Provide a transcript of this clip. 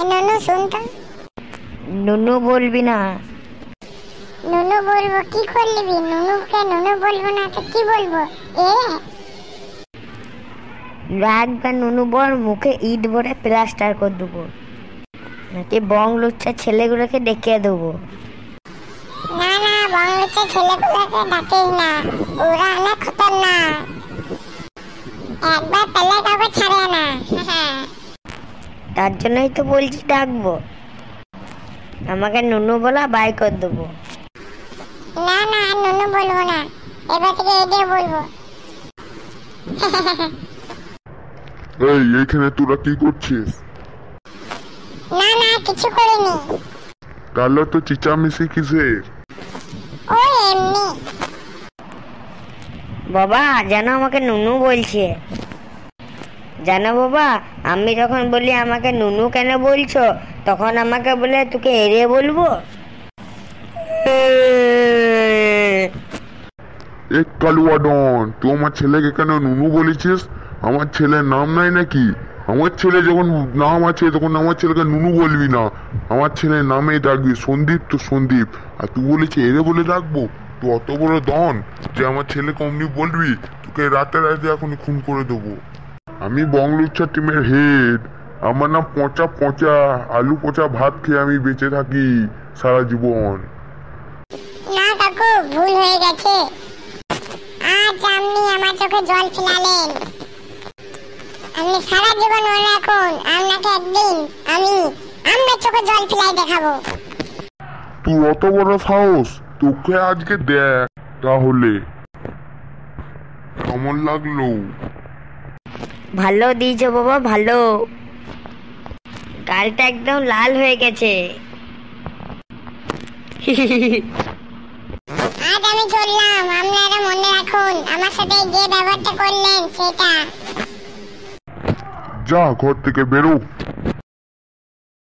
নুনু শুন তো। নুনু বলবি না। নুনু বলবো কি করবি? নুনুকে নুনু বলবো না তো কি বলবো? একবার নুনু বল, মুখে ইট ভরে প্লাস্টার করে দেবো, নাকি বং লুচ্চা ছেলেগুলোকে ডেকে দেবো। না না, বাংলাদেশের ছেলেগুলোকে ডাকিস না, ওরা অনেক খতরনাক, একবার পেলে কাউকে ছাড়ে না। তার জন্যই তো বলছি ডাকবো, আমাকে নুনু বলা বাই করে দেবো। না না, নুনু বলবো না, এবার থেকে এডে বলবো। এই এইখানে তোরা কি করছিস? না না, কিছু করিনি। তাহলে তো চিচামিচি কিসের? ও এমনি। বাবা জানো আমাকে নুনু বলছে। জানো বাবা, আমি যখন বলি আমাকে নুনু কেন বলছো, তখন আমাকে বলে তোকে এড়িয়ে বলবো। এক কালুয়া ডন, তুই আমার ছেলেকে কেন নুনু বলেছিস? আমার ছেলের নাম নাই নাকি? আমার ছেলে যখন নাম আছে তখন আমার ছেলেকে নুনু বলবি না, আমার ছেলের নামেই ডাকবি, সন্দীপ তো সন্দীপ। আর তুই বলেছি এরে বলে ডাকবো? তুই অত বড় ডন যে আমার ছেলেকে অমনি বলবি? তোকে রাতে রাতে এখন খুন করে দেবো। আমি বংলুচ্ছা টিমের হেড, আমার নাম পচা পচা, আলু পচা ভাত খেয়ে আমি বেঁচে থাকি সারা জীবন। না কাকু, ভুল হয়ে গেছে, আজ আপনি আমার চোখে জল ফেলালেন। আপনি সারা জীবন মনে রাখুন, আপনাকে একদিন আমি আপনার চোখে জল ফেলাই দেখাবো। তুই অত বড় সাহস? তোকে আজকে দেখ তাহলে কেমন লাগলো। ভালো দিয়েছো বাবা, ভালো। গালটা একদম লাল হয়ে গেছে। আজ আমি চললাম, আপনারা মনে রাখুন আমার সাথে যে ব্যবহারটা করলেন সেটা। যা ঘর থেকে বেরো।